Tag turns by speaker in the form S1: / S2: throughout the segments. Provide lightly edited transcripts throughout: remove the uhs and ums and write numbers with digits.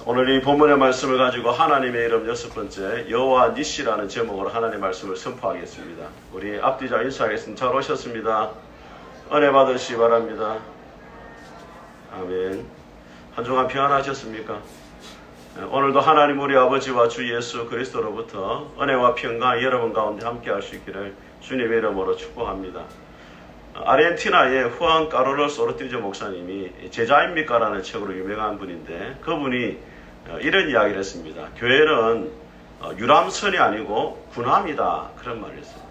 S1: 오늘 이 본문의 말씀을 가지고 하나님의 이름 6번째 여호와 니시라는 제목으로 하나님의 말씀을 선포하겠습니다. 우리 앞뒤자 인사하겠습니다. 잘 오셨습니다. 은혜 받으시기 바랍니다. 아멘. 한 주간 평안하셨습니까? 오늘도 하나님 우리 아버지와 주 예수 그리스도로부터 은혜와 평강 여러분 가운데 함께 할 수 있기를 주님의 이름으로 축복합니다. 아르헨티나의 후안 카를로스 오르티조 목사님이 제자입니까? 라는 책으로 유명한 분인데 그분이 이런 이야기를 했습니다. 교회는 유람선이 아니고 군함이다. 그런 말을 했어요.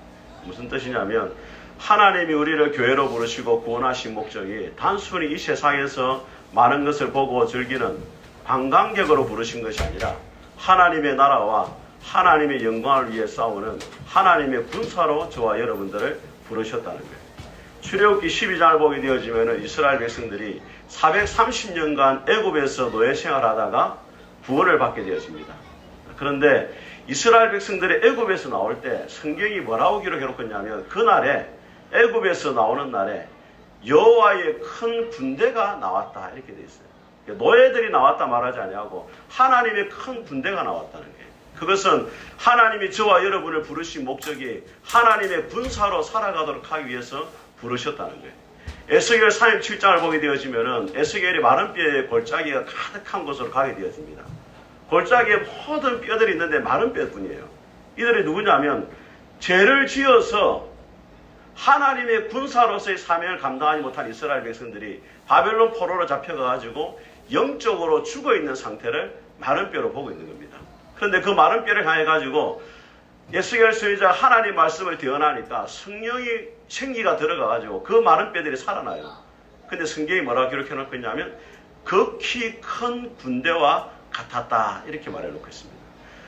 S1: 무슨 뜻이냐면 하나님이 우리를 교회로 부르시고 구원하신 목적이 단순히 이 세상에서 많은 것을 보고 즐기는 관광객으로 부르신 것이 아니라 하나님의 나라와 하나님의 영광을 위해 싸우는 하나님의 군사로 저와 여러분들을 부르셨다는 거예요. 출애굽기 12장을 보게 되어지면 이스라엘 백성들이 430년간 애굽에서 노예 생활하다가 구원을 받게 되어집니다. 그런데 이스라엘 백성들이 애굽에서 나올 때 성경이 뭐라고 기록했냐면 그날에 애굽에서 나오는 날에 여호와의 큰 군대가 나왔다 이렇게 되어 있어요. 노예들이 나왔다 말하지 아니하고 하나님의 큰 군대가 나왔다는 거예요. 그것은 하나님이 저와 여러분을 부르신 목적이 하나님의 군사로 살아가도록 하기 위해서 부르셨다는 거예요. 에스겔 37장을 보게 되어지면은 에스겔이 마른 뼈에 골짜기가 가득한 곳으로 가게 되어집니다. 골짜기에 모든 뼈들이 있는데 마른 뼈뿐이에요. 이들이 누구냐면 죄를 지어서 하나님의 군사로서의 사명을 감당하지 못한 이스라엘 백성들이 바벨론 포로로 잡혀가지고 영적으로 죽어있는 상태를 마른 뼈로 보고 있는 겁니다. 그런데 그 마른 뼈를 향해가지고 에스겔 선지자 하나님 말씀을 대언하니까 성령이 생기가 들어가가지고 그 마른 뼈들이 살아나요. 근데 성경이 뭐라고 기록해놓고 있냐면 극히 큰 군대와 같았다 이렇게 말해놓고 있습니다.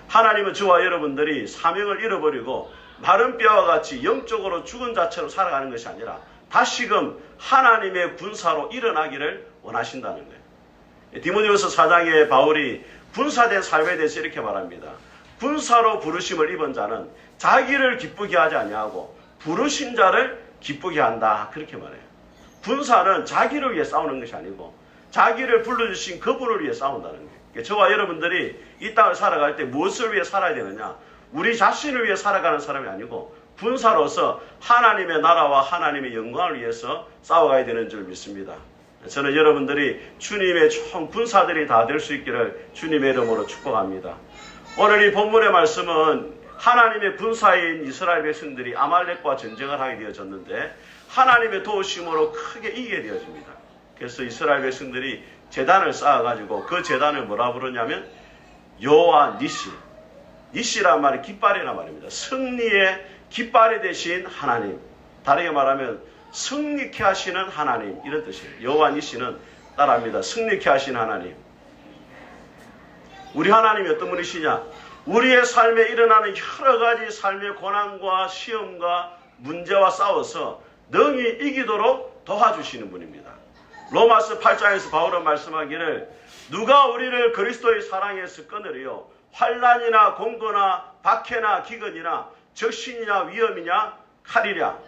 S1: 하나님은 저와 여러분들이 사명을 잃어버리고 마른 뼈와 같이 영적으로 죽은 자체로 살아가는 것이 아니라 다시금 하나님의 군사로 일어나기를 원하신다는 거예요. 디모데후서 4장에 바울이 군사된 삶에 대해서 이렇게 말합니다. 군사로 부르심을 입은 자는 자기를 기쁘게 하지 아니하고 부르신 자를 기쁘게 한다 그렇게 말해요. 군사는 자기를 위해 싸우는 것이 아니고 자기를 불러주신 그분을 위해 싸운다는 거예요. 저와 여러분들이 이 땅을 살아갈 때 무엇을 위해 살아야 되느냐? 우리 자신을 위해 살아가는 사람이 아니고 군사로서 하나님의 나라와 하나님의 영광을 위해서 싸워가야 되는 줄 믿습니다. 저는 여러분들이 주님의 총 군사들이 다 될 수 있기를 주님의 이름으로 축복합니다. 오늘 이 본문의 말씀은 하나님의 군사인 이스라엘 백성들이 아말렉과 전쟁을 하게 되어졌는데 하나님의 도우심으로 크게 이기게 되어집니다. 그래서 이스라엘 백성들이 제단을 쌓아가지고 그 제단을 뭐라 부르냐면 여호와 니시. 니시란 말이 깃발이란 말입니다. 승리의 깃발이 되신 하나님. 다르게 말하면 승리케 하시는 하나님 이런 뜻이에요. 여호와 니시는 따라합니다. 승리케 하신 하나님. 우리 하나님이 어떤 분이시냐? 우리의 삶에 일어나는 여러 가지 삶의 고난과 시험과 문제와 싸워서 능히 이기도록 도와주시는 분입니다. 로마서 8장에서 바울은 말씀하기를 누가 우리를 그리스도의 사랑에서 끊으리요? 환난이나 공고나 박해나 기근이나 적신이나 위험이냐 칼이랴.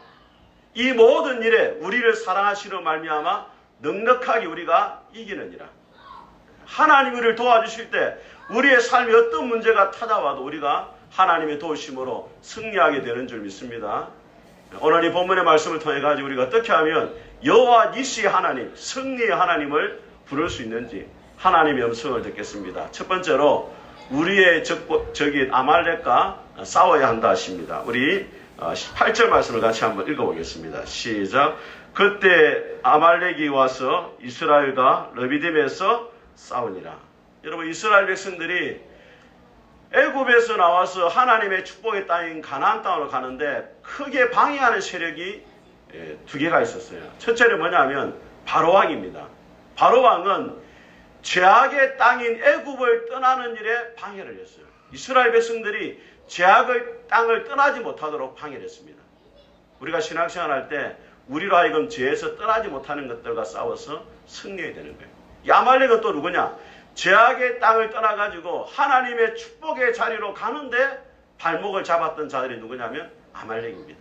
S1: 이 모든 일에 우리를 사랑하시는 말미암아 넉넉하게 우리가 이기느니라. 하나님이 우리를 도와주실 때 우리의 삶에 어떤 문제가 찾아와도 우리가 하나님의 도우심으로 승리하게 되는 줄 믿습니다. 오늘 이 본문의 말씀을 통해 가지고 우리가 어떻게 하면 여호와 니시의 하나님, 승리의 하나님을 부를 수 있는지 하나님의 음성을 듣겠습니다. 첫 번째로 우리의 적인 아말렉과 싸워야 한다 하십니다. 우리 8절 말씀을 같이 한번 읽어보겠습니다. 시작. 그때 아말렉이 와서 이스라엘과 르비딤에서 싸우니라. 여러분 이스라엘 백성들이 애굽에서 나와서 하나님의 축복의 땅인 가나안 땅으로 가는데 크게 방해하는 세력이 두 개가 있었어요. 첫째는 뭐냐면 바로왕입니다. 바로왕은 죄악의 땅인 애굽을 떠나는 일에 방해를 했어요. 이스라엘 백성들이 죄악의 땅을 떠나지 못하도록 방해를 했습니다. 우리가 신앙생활할 때 우리로 하여금 죄에서 떠나지 못하는 것들과 싸워서 승리해야 되는 거예요. 이 아말렉은 또 누구냐? 죄악의 땅을 떠나가지고 하나님의 축복의 자리로 가는데 발목을 잡았던 자들이 누구냐면 아말렉입니다.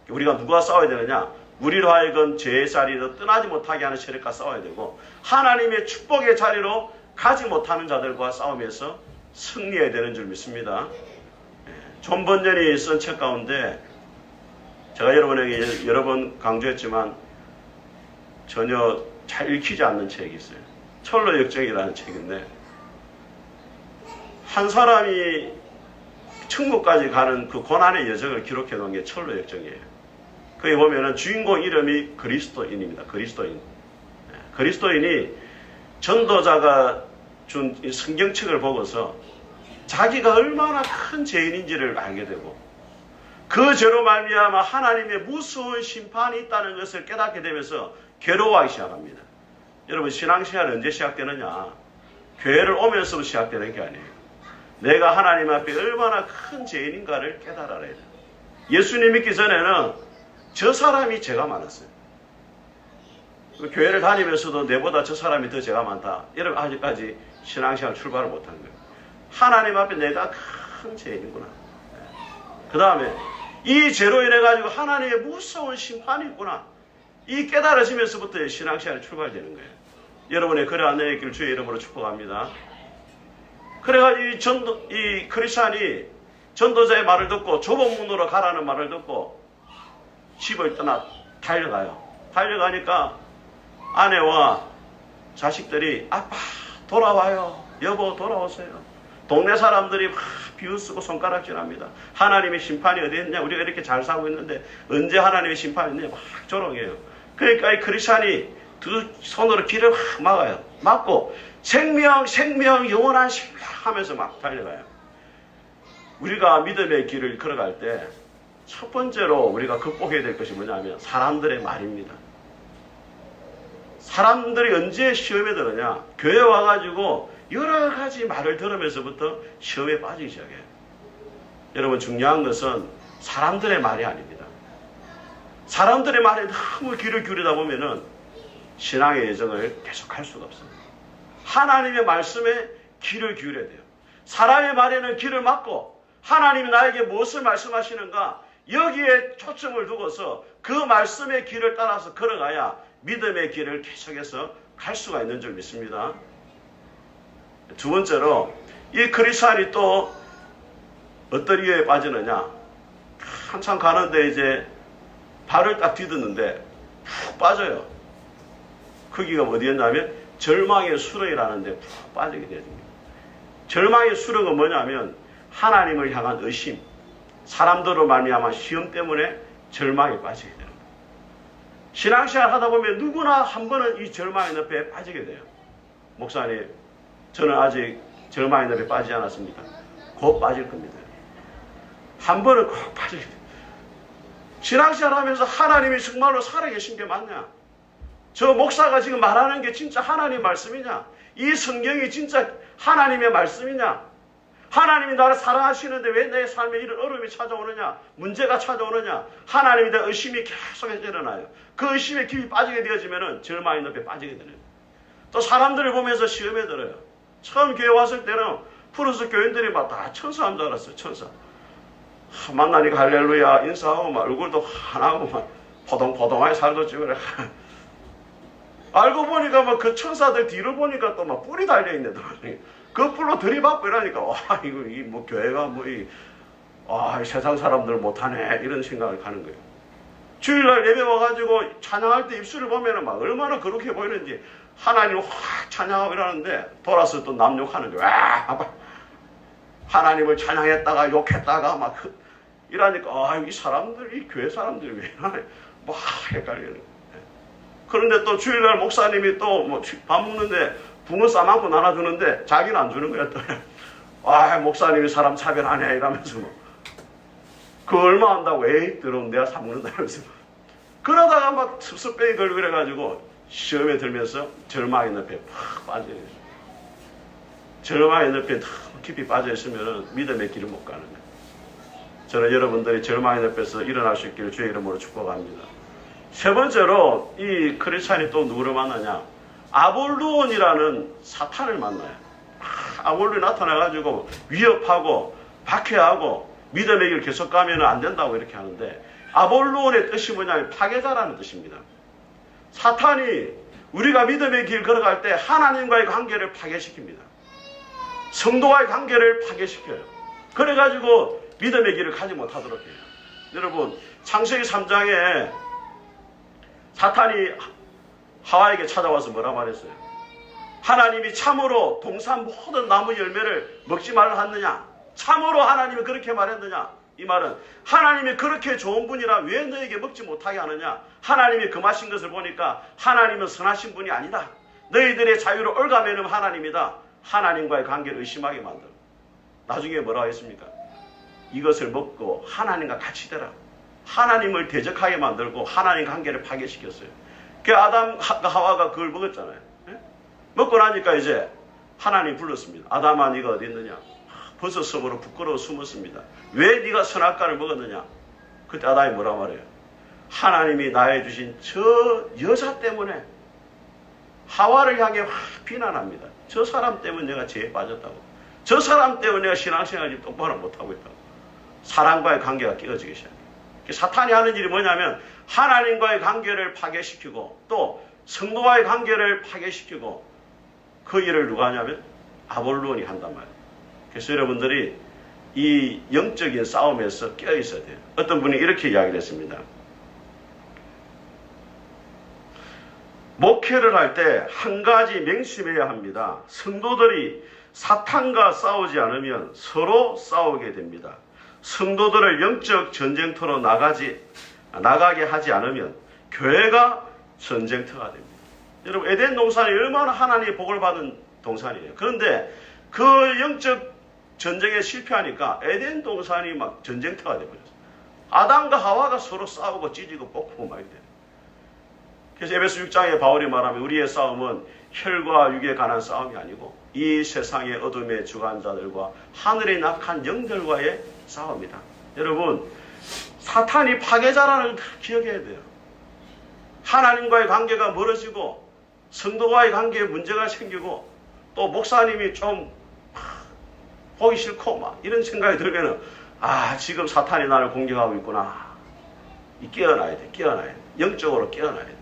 S1: 우리가 누구와 싸워야 되느냐? 우리로 하여금 죄의 자리로 떠나지 못하게 하는 세력과 싸워야 되고 하나님의 축복의 자리로 가지 못하는 자들과 싸움에서 승리해야 되는 줄 믿습니다. 존 번전이 쓴 책 가운데 제가 여러분에게 여러 번 강조했지만 전혀 잘 읽히지 않는 책이 있어요. 철로 역정이라는 책인데 한 사람이 천국까지 가는 그 고난의 여정을 기록해 놓은 게 철로 역정이에요. 거기 보면은 주인공 이름이 그리스도인입니다. 그리스도인. 그리스도인이 전도자가 준 성경책을 보고서 자기가 얼마나 큰 죄인인지를 알게 되고 그 죄로 말미암아 하나님의 무서운 심판이 있다는 것을 깨닫게 되면서 괴로워하기 시작합니다. 여러분 신앙생활은 언제 시작되느냐? 교회를 오면서부터 시작되는 게 아니에요. 내가 하나님 앞에 얼마나 큰 죄인인가를 깨달아야 돼요. 예수님 믿기 전에는 저 사람이 죄가 많았어요. 교회를 다니면서도 내보다 저 사람이 더 죄가 많다. 이러면 아직까지 신앙생활 출발을 못한 거예요. 하나님 앞에 내가 큰 죄인이구나. 그 다음에 이 죄로 인해 가지고 하나님의 무서운 심판이 있구나. 이 깨달아지면서부터 신앙생활이 출발되는 거예요. 여러분의 그래 안 되길 주의 이름으로 축복합니다. 그래가지고 이 크리스찬이 전도자의 말을 듣고 좁은 문으로 가라는 말을 듣고 집을 떠나 달려가요. 달려가니까 아내와 자식들이 아빠 돌아와요. 여보 돌아오세요. 동네 사람들이 막 비웃쓰고 손가락질합니다. 하나님의 심판이 어디 있냐? 우리가 이렇게 잘 살고 있는데 언제 하나님의 심판이 있냐? 막 조롱해요. 그러니까 이 크리스찬이 두 손으로 길을 막 막아요. 막고 생명 영원한 신랑 하면서 막 달려가요. 우리가 믿음의 길을 걸어갈 때 첫 번째로 우리가 극복해야 될 것이 뭐냐면 사람들의 말입니다. 사람들이 언제 시험에 들으냐? 교회 와가지고 여러 가지 말을 들으면서부터 시험에 빠지기 시작해요. 여러분 중요한 것은 사람들의 말이 아닙니다. 사람들의 말에 너무 귀를 기울이다 보면은 신앙의 여정을 계속할 수가 없습니다. 하나님의 말씀에 귀를 기울여야 돼요. 사람의 말에는 귀를 막고 하나님이 나에게 무엇을 말씀하시는가 여기에 초점을 두고서 그 말씀의 길을 따라서 걸어가야 믿음의 길을 계속해서 갈 수가 있는 줄 믿습니다. 두 번째로 이 크리스찬이 또 어떤 이유에 빠지느냐? 한참 가는데 이제 발을 딱 디뎠는데 푹 빠져요. 거기가 어디였냐면 절망의 수렁이라는 데 푹 빠지게 됩니다. 절망의 수렁은 뭐냐면 하나님을 향한 의심, 사람들로 말미암아 시험 때문에 절망에 빠지게 되는 거예요. 신앙생활 하다 보면 누구나 한 번은 이 절망의 늪에 빠지게 돼요. 목사님, 저는 아직 절망의 늪에 빠지지 않았습니다. 곧 빠질 겁니다. 한 번은 꼭 빠지게 돼요. 신앙생활 하면서 하나님이 정말로 살아계신 게 맞냐? 저 목사가 지금 말하는 게 진짜 하나님의 말씀이냐? 이 성경이 진짜 하나님의 말씀이냐? 하나님이 나를 사랑하시는데 왜 내 삶에 이런 어려움이 찾아오느냐? 문제가 찾아오느냐? 하나님에 대한 의심이 계속해서 일어나요. 그 의심에 깊이 빠지게 되어지면 절망의 늪에 빠지게 되는 거예요. 또 사람들을 보면서 시험에 들어요. 처음 교회 왔을 때는 프로스 교인들이 막 다 천사인 줄 알았어요. 천사. 만나니까 할렐루야 인사하고 막 얼굴도 환하고 막 포동포동하게 살도 찌그래. 알고 보니까 막 그 천사들 뒤를 보니까 또 막 뿔이 달려있네. 그 뿔로 들이받고 이러니까 와 이거 뭐 교회가 뭐 세상 사람들 못하네 이런 생각을 가는 거예요. 주일날 예배 와가지고 찬양할 때 입술을 보면은 막 얼마나 거룩해 보이는지 하나님을 확 찬양하고 이러는데 돌아서 또 남 욕하는 거예요. 와 하나님을 찬양했다가 욕했다가 막 이러니까 이 사람들 이 교회 사람들이 왜 이러네 막 헷갈리는 거예요. 그런데 또 주일날 목사님이 또 뭐 밥 먹는데 붕어 싸만큼 나눠주는데 자기는 안 주는 거야. 또 목사님이 사람 차별하네 이러면서 그 얼마 한다고 에이 들어오면 내가 사 먹는다 이러면서 그러다가 막 습습병이 걸리고 그래가지고 시험에 들면서 절망의 늪에 팍 빠져요. 절망의 늪에 너무 깊이 빠져있으면 믿음의 길을 못 가는 거예요. 저는 여러분들이 절망의 늪에서 일어날 수 있기를 주의 이름으로 축복합니다. 세 번째로 이 크리스찬이 또 누구를 만나냐? 아볼루온이라는 사탄을 만나요. 아볼루온이 나타나가지고 위협하고 박해하고 믿음의 길 계속 가면 안 된다고 이렇게 하는데 아볼루온의 뜻이 뭐냐면 파괴자라는 뜻입니다. 사탄이 우리가 믿음의 길 걸어갈 때 하나님과의 관계를 파괴시킵니다. 성도와의 관계를 파괴시켜요. 그래가지고 믿음의 길을 가지 못하도록 해요. 여러분, 창세기 3장에 사탄이 하와에게 찾아와서 뭐라 말했어요? 하나님이 참으로 동산 모든 나무 열매를 먹지 말라 하느냐? 참으로 하나님이 그렇게 말했느냐? 이 말은 하나님이 그렇게 좋은 분이라 왜 너에게 먹지 못하게 하느냐? 하나님이 금하신 것을 보니까 하나님은 선하신 분이 아니다. 너희들의 자유를 올가매는 하나님이다. 하나님과의 관계를 의심하게 만들어. 나중에 뭐라고 했습니까? 이것을 먹고 하나님과 같이 되라. 하나님을 대적하게 만들고 하나님 관계를 파괴시켰어요. 그 아담과 하와가 그걸 먹었잖아요. 예? 먹고 나니까 이제 하나님 불렀습니다. 아담아, 네가 어디 있느냐? 벌써 섬으로 부끄러워 숨었습니다. 왜 네가 선악과를 먹었느냐? 그때 아담이 뭐라 말해요? 하나님이 나에 주신 저 여자 때문에 하와를 향해 확 비난합니다. 저 사람 때문에 내가 죄에 빠졌다고. 저 사람 때문에 내가 신앙생활을 똑바로 못하고 있다고. 사랑과의 관계가 깨어지기 시작해요. 사탄이 하는 일이 뭐냐면 하나님과의 관계를 파괴시키고 또 성도와의 관계를 파괴시키고 그 일을 누가 하냐면 아볼론이 한단 말이에요. 그래서 여러분들이 이 영적인 싸움에서 깨어있어야 돼요. 어떤 분이 이렇게 이야기를 했습니다. 목회를 할 때 한 가지 명심해야 합니다. 성도들이 사탄과 싸우지 않으면 서로 싸우게 됩니다. 성도들을 영적 전쟁터로 나가게 하지 않으면 교회가 전쟁터가 됩니다. 여러분, 에덴 동산이 얼마나 하나님의 복을 받은 동산이에요. 그런데 그 영적 전쟁에 실패하니까 에덴 동산이 막 전쟁터가 되어버렸어요. 아담과 하와가 서로 싸우고 찢고 뽑고 막 이래요. 그래서 에베소 6장에 바울이 말하면 우리의 싸움은 혈과 육에 관한 싸움이 아니고 이 세상의 어둠의 주관자들과 하늘의 낙한 영들과의 싸움이다. 여러분, 사탄이 파괴자라는 걸 기억해야 돼요. 하나님과의 관계가 멀어지고 성도와의 관계에 문제가 생기고 또 목사님이 좀 보기 싫고 막 이런 생각이 들면은 지금 사탄이 나를 공격하고 있구나. 깨어나야 돼. 깨어나야 돼. 영적으로 깨어나야 돼.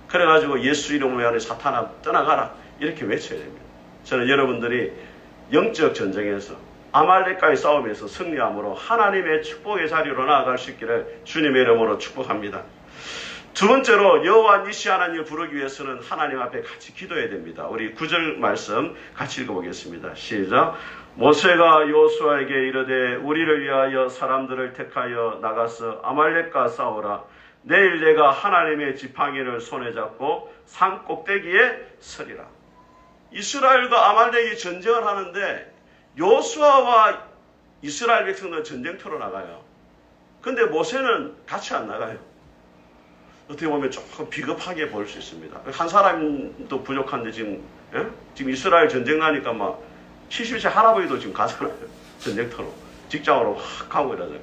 S1: 그래가지고 예수 이름으로 하는 사탄아 떠나가라. 이렇게 외쳐야 됩니다. 저는 여러분들이 영적 전쟁에서 아말렉과의 싸움에서 승리함으로 하나님의 축복의 자리로 나아갈 수 있기를 주님의 이름으로 축복합니다. 두 번째로 여호와 니시 하나님을 부르기 위해서는 하나님 앞에 같이 기도해야 됩니다. 우리 9절 말씀 같이 읽어보겠습니다. 시작. 모세가 여호수아에게 이르되 우리를 위하여 사람들을 택하여 나가서 아말렉과 싸우라. 내일 내가 하나님의 지팡이를 손에 잡고 산 꼭대기에 서리라. 이스라엘과 아말렉이 전쟁을 하는데 여호수아와 이스라엘 백성들은 전쟁터로 나가요. 근데 모세는 같이 안 나가요. 어떻게 보면 조금 비겁하게 볼 수 있습니다. 한 사람도 부족한데 지금 이스라엘 전쟁 나니까 막 70세 할아버지도 지금 가잖아요. 전쟁터로. 직장으로 확 가고 이러잖아요.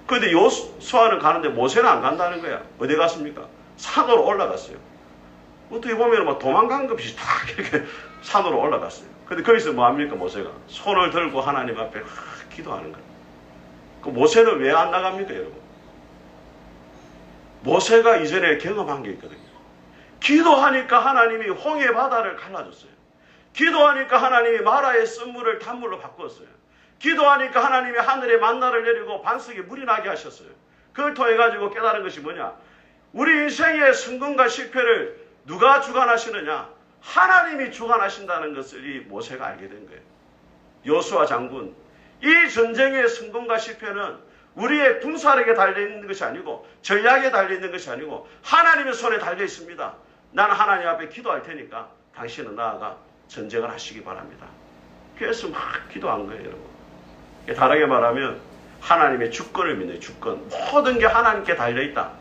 S1: 그런데 여호수아는 가는데 모세는 안 간다는 거야. 어디 갔습니까? 산으로 올라갔어요. 어떻게 보면 막 도망간 것 없이 딱 이렇게 산으로 올라갔어요. 근데 거기서 뭐 합니까, 모세가? 손을 들고 하나님 앞에 기도하는 거예요. 그 모세는 왜 안 나갑니까, 여러분? 모세가 이전에 경험한 게 있거든요. 기도하니까 하나님이 홍해 바다를 갈라줬어요. 기도하니까 하나님이 마라의 쓴물을 단물로 바꾸었어요. 기도하니까 하나님이 하늘에 만나를 내리고 반석에 물이 나게 하셨어요. 그걸 통해 가지고 깨달은 것이 뭐냐? 우리 인생의 성공과 실패를 누가 주관하시느냐? 하나님이 주관하신다는 것을 이 모세가 알게 된 거예요. 여호수아 장군, 이 전쟁의 성공과 실패는 우리의 군사력에 달려있는 것이 아니고 전략에 달려있는 것이 아니고 하나님의 손에 달려 있습니다. 나는 하나님 앞에 기도할 테니까 당신은 나아가 전쟁을 하시기 바랍니다. 그래서 막 기도한 거예요, 여러분. 다르게 말하면 하나님의 주권을 믿는 주권. 모든 게 하나님께 달려있다.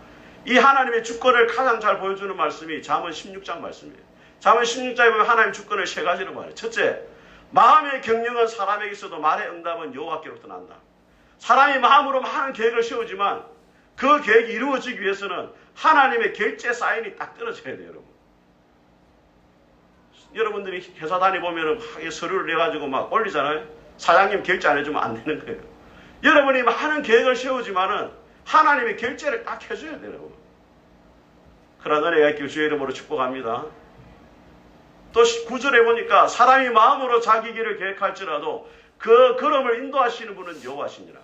S1: 이 하나님의 주권을 가장 잘 보여주는 말씀이 잠언 16장 말씀이에요. 잠언 16장에 보면 하나님의 주권을 세 가지로 말해요. 첫째, 마음의 경영은 사람에게 있어도 말의 응답은 여호와께로부터 난다. 사람이 마음으로 많은 계획을 세우지만 그 계획이 이루어지기 위해서는 하나님의 결제 사인이 딱 떨어져야 돼요, 여러분. 여러분들이 회사 다니보면 서류를 내가지고 막 올리잖아요. 사장님 결제 안 해주면 안 되는 거예요. 여러분이 많은 계획을 세우지만은 하나님의 결제를 딱 해줘야 돼요, 여러분. 그러나 은혜가 있기를 주의 이름으로 축복합니다. 또 9절에 보니까 사람이 마음으로 자기 길을 계획할지라도 그 걸음을 인도하시는 분은 여호와시니라.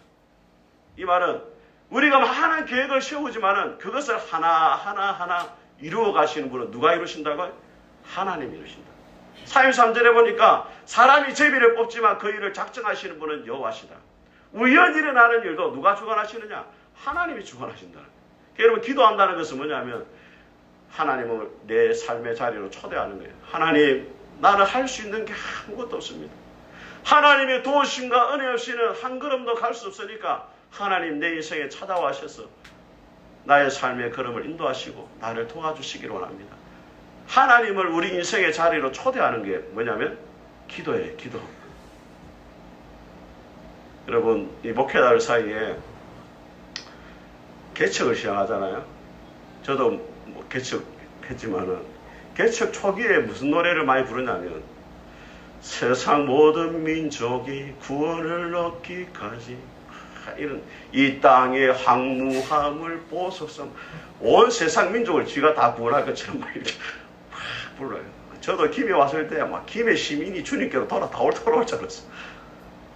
S1: 이 말은 우리가 많은 계획을 세우지만은 그것을 하나하나 이루어 가시는 분은 누가 이루신다고요? 하나님이 이루신다. 43절에 보니까 사람이 제비를 뽑지만 그 일을 작정하시는 분은 여호와시다. 우연히 일어나는 일도 누가 주관하시느냐? 하나님이 주관하신다. 여러분, 기도한다는 것은 뭐냐면 하나님을 내 삶의 자리로 초대하는 거예요. 하나님, 나는 할 수 있는 게 아무것도 없습니다. 하나님의 도우심과 은혜 없이는 한 걸음도 갈 수 없으니까 하나님 내 인생에 찾아와 하셔서 나의 삶의 걸음을 인도하시고 나를 도와주시기를 원합니다. 하나님을 우리 인생의 자리로 초대하는 게 뭐냐면 기도예요. 기도. 여러분, 이 목회자들 사이에 개척을 시작하잖아요. 저도 뭐 개척했지만은 개척 초기에 무슨 노래를 많이 부르냐면 세상 모든 민족이 구원을 얻기까지 이런 이 땅의 황무함을 보소서. 온 세상 민족을 쥐가 다 구원할 것처럼 막 이렇게 불러요. 저도 김해 왔을 때 막 김해 시민이 주님께로 돌아올 줄 알았어요.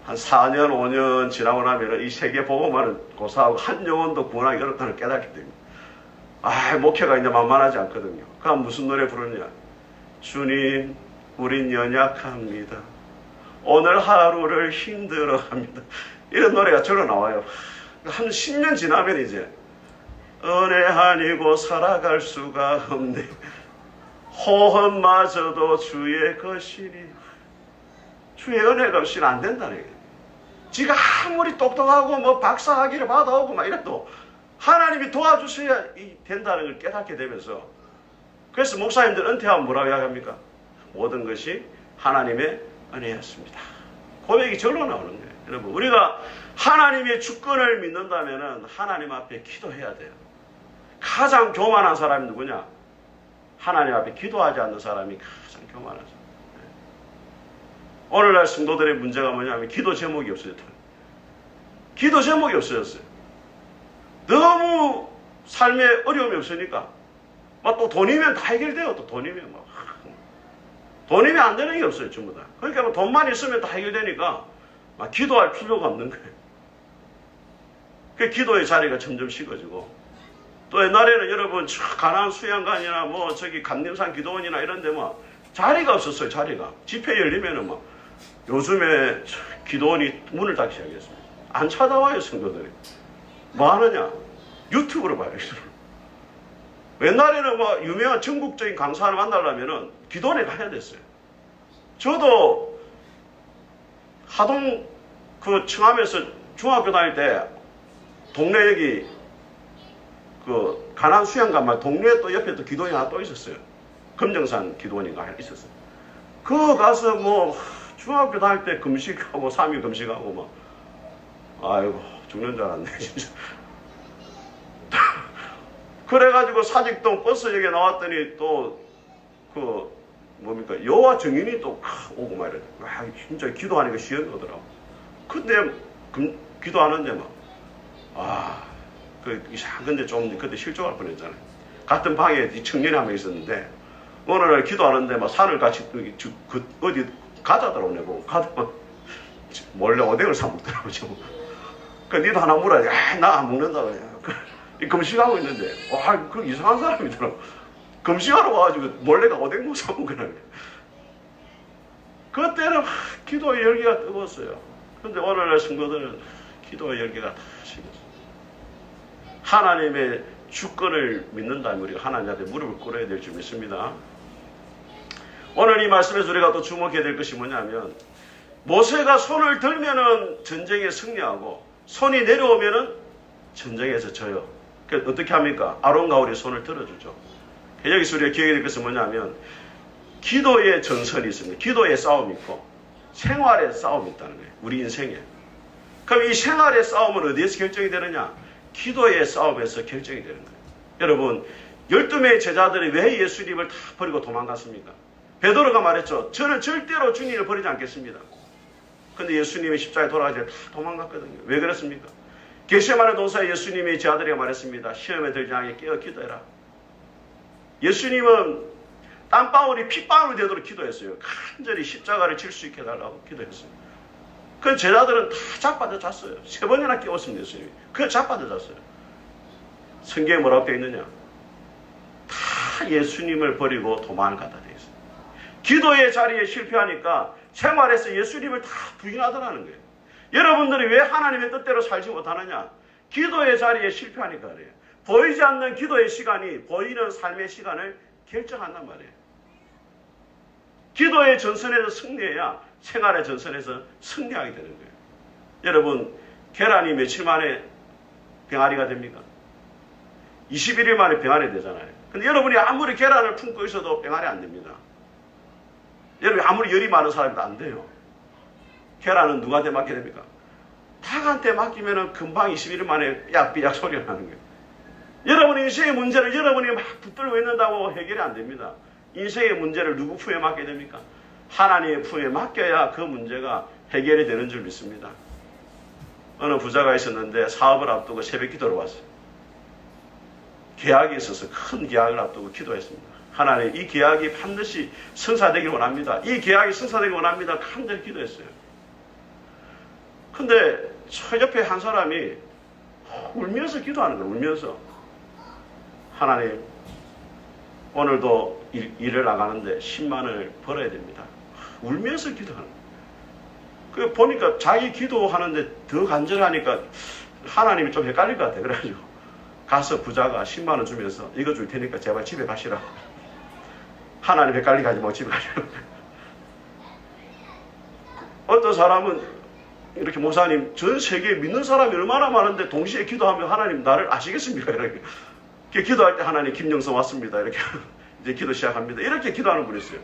S1: 한 4년, 5년 지나고 나면 이 세계 복음화를 고사하고 한 영혼도 구원하기 어렵다는 깨닫게 됩니다. 목회가 이제 만만하지 않거든요. 그럼 무슨 노래 부르냐? 주님, 우린 연약합니다. 오늘 하루를 힘들어합니다. 이런 노래가 저로 나와요. 한 10년 지나면 이제 은혜 아니고 살아갈 수가 없네. 호흡마저도 주의 것이니. 주의 은혜가 없이는 안 된다는 거예요. 지가 아무리 똑똑하고 뭐 박사학위를 받아오고 막 이래도 하나님이 도와주셔야 된다는 걸 깨닫게 되면서, 그래서 목사님들 은퇴하면 뭐라고 이야기합니까? 모든 것이 하나님의 은혜였습니다. 고백이 절로 나오는 거예요. 여러분, 우리가 하나님의 주권을 믿는다면 하나님 앞에 기도해야 돼요. 가장 교만한 사람이 누구냐? 하나님 앞에 기도하지 않는 사람이 가장 교만하죠. 오늘날 성도들의 문제가 뭐냐면 기도 제목이 없어졌다. 기도 제목이 없어졌어요. 너무 삶에 어려움이 없으니까 막 또 돈이면 다 해결돼요. 또 돈이면 막 돈이면 안 되는 게 없어요. 전부 다. 그러니까 뭐 돈만 있으면 다 해결되니까 막 기도할 필요가 없는 거예요. 그 기도의 자리가 점점 식어지고, 또 옛날에는 여러분 가나안 수양관이나 뭐 저기 감림산 기도원이나 이런 데 뭐 자리가 없었어요. 자리가 집회 열리면은 뭐 요즘에 기도원이 문을 닫기 시작했습니다. 안 찾아와요. 성도들이 뭐 하느냐? 유튜브로 봐요. 옛날에는 뭐 유명한 전국적인 강사를 만나려면은 기도원에 가야 됐어요. 저도 하동 그 청암에서 중학교 다닐 때 동네 여기 그 가나안 수양관 동네에 또 옆에 또 기도원이 하나 또 있었어요. 금정산 기도원인가 있었어요. 그거 가서 뭐 중학교 다닐 때 금식하고 3일 금식하고 막 아이고 죽는 줄 알았네 진짜. 그래가지고 사직동 버스역에 나왔더니 또 그 뭡니까 여호와 증인이 또 오고 말이래. 와 진짜 기도하니까 시험이 오더라고. 근데 기도하는데 근데 좀 그때 실족할 뻔했잖아요. 같은 방에 청년이 한 명 있었는데 어느 날 기도하는데 막 산을 같이 어디 가자더라고. 내고 가다 몰래 오뎅을 사 먹더라고. 그 니도 하나 물어야지. 나 안 먹는다 그래. 금식하고 있는데 그 이상한 사람이더라고. 금식하러 와가지고 몰래가 오뎅 못 사 먹으라. 그때는 기도의 열기가 뜨거웠어요. 그런데 오늘날 성도들은 기도의 열기가 다 식었어요. 하나님의 주권을 믿는다면 우리가 하나님한테 무릎을 꿇어야 될 줄 믿습니다. 오늘 이 말씀에서 우리가 또 주목해야 될 것이 뭐냐면, 모세가 손을 들면은 전쟁에 승리하고 손이 내려오면은 전쟁에서 져요. 그래서 어떻게 합니까? 아론과 홀이 손을 들어주죠. 여기서 우리가 기억해야 될 것은 뭐냐면, 기도의 전선이 있습니다. 기도의 싸움이 있고 생활의 싸움이 있다는 거예요. 우리 인생에. 그럼 이 생활의 싸움은 어디에서 결정이 되느냐? 기도의 싸움에서 결정이 되는 거예요. 여러분, 12명의 제자들이 왜 예수님을 다 버리고 도망갔습니까? 베드로가 말했죠. 저는 절대로 주님을 버리지 않겠습니다. 근데 예수님이 십자가에 돌아가지 다 도망갔거든요. 왜 그랬습니까? 겟세마네 동산에 예수님이 제자들에게 말했습니다. 시험에 들지 않게 깨어 기도해라. 예수님은 땀방울이 핏방울이 되도록 기도했어요. 간절히 십자가를 질 수 있게 해달라고 기도했어요. 그 제자들은 다 자빠져 잤어요. 3번이나 깨웠습니다. 예수님이. 그 자빠져 잤어요. 성경에 뭐라고 되어 있느냐? 다 예수님을 버리고 도망을 갔다 되어 있어요. 기도의 자리에 실패하니까 생활에서 예수님을 다 부인하더라는 거예요. 여러분들이 왜 하나님의 뜻대로 살지 못하느냐? 기도의 자리에 실패하니까 그래요. 보이지 않는 기도의 시간이 보이는 삶의 시간을 결정한단 말이에요. 기도의 전선에서 승리해야 생활의 전선에서 승리하게 되는 거예요. 여러분, 계란이 며칠 만에 병아리가 됩니까? 21일 만에 병아리 되잖아요. 근데 여러분이 아무리 계란을 품고 있어도 병아리 안 됩니다. 여러분이 아무리 열이 많은 사람도 안 돼요. 계란은 누구한테 맡게 됩니까? 닭한테 맡기면 금방 21일 만에 삐약삐약 소리가 나는 거예요. 여러분의 인생의 문제를 여러분이 막 붙들고 있는다고 해결이 안 됩니다. 인생의 문제를 누구 품에 맡게 됩니까? 하나님의 품에 맡겨야 그 문제가 해결이 되는 줄 믿습니다. 어느 부자가 있었는데 사업을 앞두고 새벽 기도로 왔어요. 계약이 있어서 큰 계약을 앞두고 기도했습니다. 하나님, 이 계약이 반드시 성사되길 원합니다. 이 계약이 성사되길 원합니다. 간절히 기도했어요. 근데 저 옆에 한 사람이 울면서 기도하는 거예요. 울면서. 하나님, 오늘도 일을 나가는데 10만 원을 벌어야 됩니다. 울면서 기도하는 거예요. 그 보니까 자기 기도하는데 더 간절하니까 하나님이 좀 헷갈릴 것 같아요. 그래가지고 가서 부자가 10만 원 주면서 이거 줄 테니까 제발 집에 가시라고. 하나님 헷갈리게 하지 말고 집에 가시라고. 어떤 사람은 이렇게 목사님, 전 세계에 믿는 사람이 얼마나 많은데 동시에 기도하면 하나님 나를 아시겠습니까? 이렇게 기도할 때 하나님 김영성 왔습니다. 이렇게 이제 기도 시작합니다. 이렇게 기도하는 분이 있어요.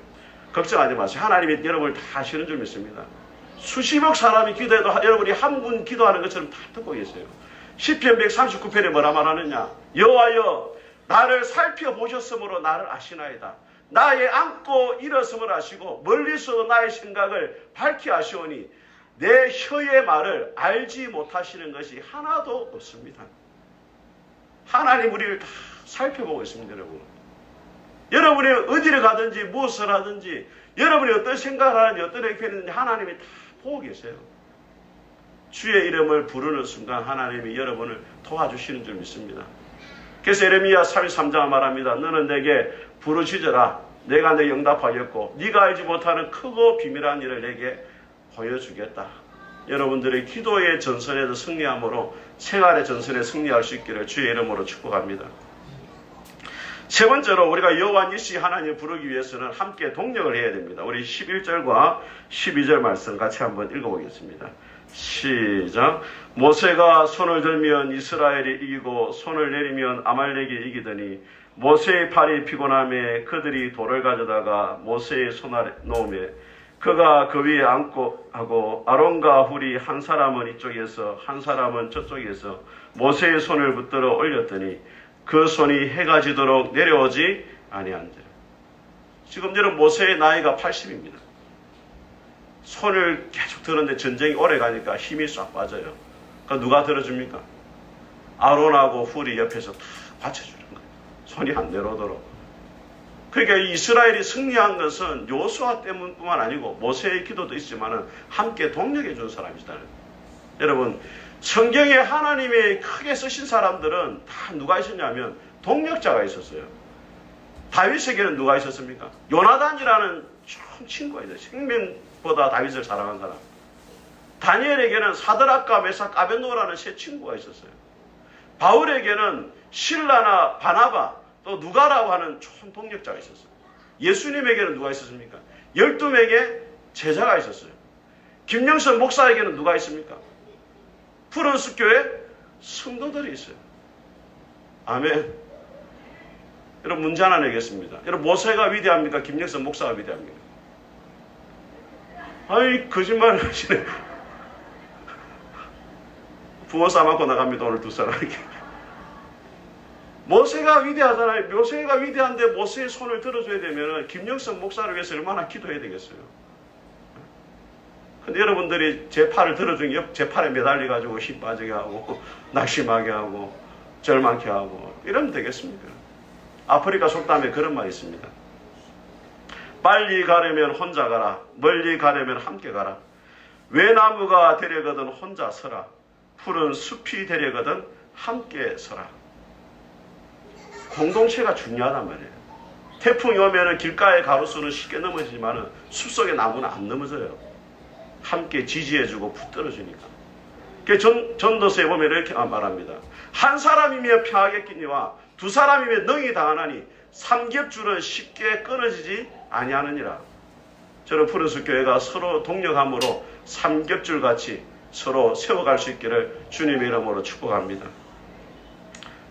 S1: 걱정하지 마세요. 하나님이 여러분을 다 아시는 줄 믿습니다. 수십억 사람이 기도해도 여러분이 한 분 기도하는 것처럼 다 듣고 계세요. 시편 139편에 뭐라 말하느냐? 여호와여, 나를 살펴보셨으므로 나를 아시나이다. 나의 앉고 일어섬을 아시고 멀리서도 나의 생각을 밝히 아시오니 내 혀의 말을 알지 못하시는 것이 하나도 없습니다. 하나님 우리를 다 살펴보고 있습니다, 여러분. 여러분이 어디를 가든지 무엇을 하든지 여러분이 어떤 생각을 하는지 어떤 행편인지 하나님이 다 보고 계세요. 주의 이름을 부르는 순간 하나님이 여러분을 도와주시는 줄 믿습니다. 그래서 에레미야 33장 말합니다. 너는 내게 부르짖어라. 내가 내게 응답하겠고 네가 알지 못하는 크고 비밀한 일을 내게 보여주겠다. 여러분들의 기도의 전선에서 승리함으로 생활의 전선에 승리할 수 있기를 주의 이름으로 축복합니다. 세 번째로 우리가 여호와 니시 하나님을 부르기 위해서는 함께 동력을 해야 됩니다. 우리 11절과 12절 말씀 같이 한번 읽어보겠습니다. 시작. 모세가 손을 들면 이스라엘이 이기고 손을 내리면 아말렉이 이기더니 모세의 팔이 피곤함에 그들이 돌을 가져다가 모세의 손 아래 놓으며 그가 그 위에 앉고 하고 아론과 훌이 한 사람은 이쪽에서 한 사람은 저쪽에서 모세의 손을 붙들어 올렸더니 그 손이 해가 지도록 내려오지 아니한지라. 지금 여러분 모세의 나이가 80입니다. 손을 계속 드는데 전쟁이 오래 가니까 힘이 싹 빠져요. 그러니까 누가 들어줍니까? 아론하고 훌이 옆에서 다 받쳐주는 거예요. 손이 안 내려오도록. 그러니까 이스라엘이 승리한 것은 요수아 때문뿐만 아니고 모세의 기도도 있지만 함께 동력해 준 사람이잖아요. 여러분, 성경에 하나님이 크게 쓰신 사람들은 다 누가 있었냐면 동력자가 있었어요. 다윗에게는 누가 있었습니까? 요나단이라는 참 친구가 있어요. 생명보다 다윗을 사랑한 사람. 다니엘에게는 사드락과 메삭 아벤노라는 세 친구가 있었어요. 바울에게는 실라나 바나바 또 누가라고 하는 총 동력자가 있었어요. 예수님에게는 누가 있었습니까? 12명의 제자가 있었어요. 김영선 목사에게는 누가 있습니까? 푸른 숲교회 성도들이 있어요. 아멘. 여러분 문제 하나 내겠습니다. 여러분 모세가 위대합니까? 김영선 목사가 위대합니까? 아이 거짓말을 하시네. 부어 싸먹고 나갑니다. 오늘 두 사람 이렇게. 모세가 위대하잖아요. 모세가 위대한데 모세의 손을 들어줘야 되면 김영선 목사를 위해서 얼마나 기도해야 되겠어요. 근데 여러분들이 제 팔을 들어주니 제 팔에 매달려가지고 힘 빠지게 하고 낙심하게 하고 절망케 하고 이러면 되겠습니까? 아프리카 속담에 그런 말이 있습니다. 빨리 가려면 혼자 가라. 멀리 가려면 함께 가라. 외나무가 되려거든 혼자 서라. 푸른 숲이 되려거든 함께 서라. 공동체가 중요하단 말이에요. 태풍이 오면 길가의 가로수는 쉽게 넘어지지만 숲속의 나무는 안 넘어져요. 함께 지지해주고 붙들어주니까. 전도서에 보면 이렇게 말합니다. 한 사람이면 평하겠거니와 두 사람이면 능히 당하나니 삼겹줄은 쉽게 끊어지지 아니하느니라. 저는 푸른숲 교회가 서로 동력함으로 삼겹줄같이 서로 세워갈 수 있기를 주님의 이름으로 축복합니다.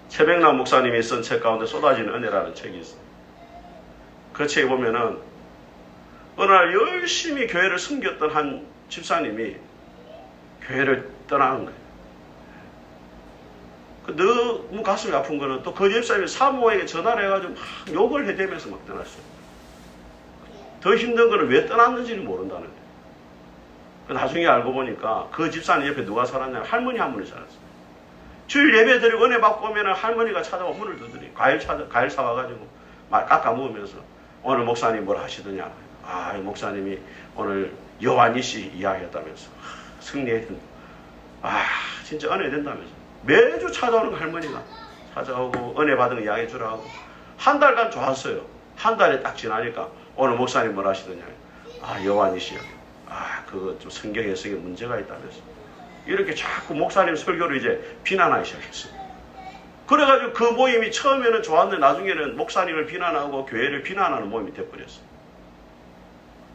S1: 최백남 목사님이 쓴 책 가운데 쏟아지는 은혜라는 책이 있어요. 그 책에 보면은 어느 날 열심히 교회를 섬겼던 한 집사님이 교회를 떠나는 거예요. 너무 가슴이 아픈 거는 또 그 집사님이 사모에게 전화를 해가지고 막 욕을 해대면서 막 떠났어요. 더 힘든 거는 왜 떠났는지는 모른다는 거예요. 나중에 알고 보니까 그 집사님 옆에 누가 살았냐면 할머니 한 분이 살았어요. 주일 예배 드리고 은혜 받고 오면 할머니가 찾아와 문을 두드리 과일 사와가지고 막 깎아 먹으면서 오늘 목사님 뭘 하시더냐. 목사님이 오늘 여호와니시 이야기했다면서 승리했던다. 진짜 은혜 된다면서 매주 찾아오는 할머니가 찾아오고 은혜 받은 거 이야기해 주라고. 한 달간 좋았어요. 한 달이 딱 지나니까 오늘 목사님 뭘 하시더냐. 여호와니시요. 그거 좀 성경 해석에 문제가 있다면서 이렇게 자꾸 목사님 설교를 이제 비난하기 시작했어요. 그래가지고 그 모임이 처음에는 좋았는데 나중에는 목사님을 비난하고 교회를 비난하는 모임이 돼버렸어요.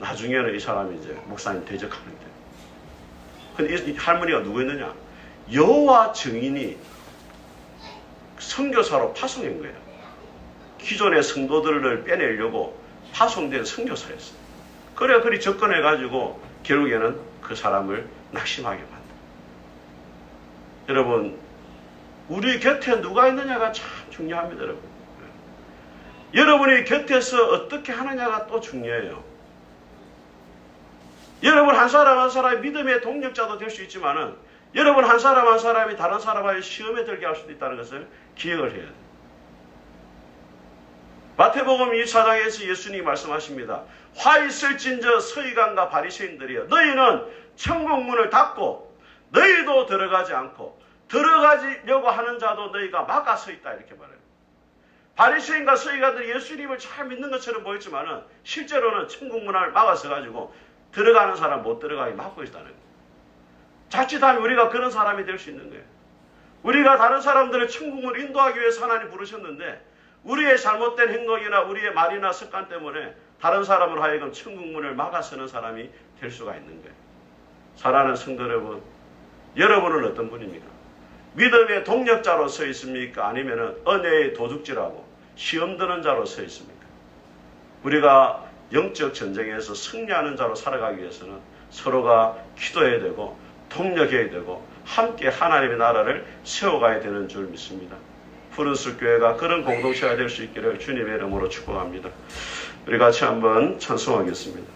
S1: 나중에는 이 사람이 이제 목사님 대적하는데. 근데 이 할머니가 누구였느냐? 여호와 증인이 선교사로 파송한 거예요. 기존의 성도들을 빼내려고 파송된 선교사였어요. 그리 접근해가지고 결국에는 그 사람을 낙심하게 만든. 여러분, 우리 곁에 누가 있느냐가 참 중요합니다, 여러분. 여러분이 곁에서 어떻게 하느냐가 또 중요해요. 여러분 한 사람 한 사람이 믿음의 동력자도 될 수 있지만은 여러분 한 사람 한 사람이 다른 사람과의 시험에 들게 할 수도 있다는 것을 기억을 해야 돼요. 마태복음 24장에서 예수님이 말씀하십니다. 화 있을진저 서기관과 바리새인들이여 너희는 천국문을 닫고 너희도 들어가지 않고 들어가려고 하는 자도 너희가 막아 서 있다 이렇게 말해요. 바리새인과 서기관들이 예수님을 잘 믿는 것처럼 보였지만은 실제로는 천국문을 막아서 가지고 들어가는 사람 못 들어가게 막고 있다는 거예요. 자칫하면 우리가 그런 사람이 될 수 있는 거예요. 우리가 다른 사람들을 천국문을 인도하기 위해서 하나님 부르셨는데 우리의 잘못된 행동이나 우리의 말이나 습관 때문에 다른 사람으로 하여금 천국문을 막아서는 사람이 될 수가 있는 거예요. 사랑하는 성도 여러분, 여러분은 어떤 분입니까? 믿음의 동력자로 서 있습니까? 아니면 은혜의 도둑질하고 시험 드는 자로 서 있습니까? 우리가 영적 전쟁에서 승리하는 자로 살아가기 위해서는 서로가 기도해야 되고 동력해야 되고 함께 하나님의 나라를 세워가야 되는 줄 믿습니다. 푸른숲 교회가 그런 공동체가 될 수 있기를 주님의 이름으로 축복합니다. 우리 같이 한번 찬송하겠습니다.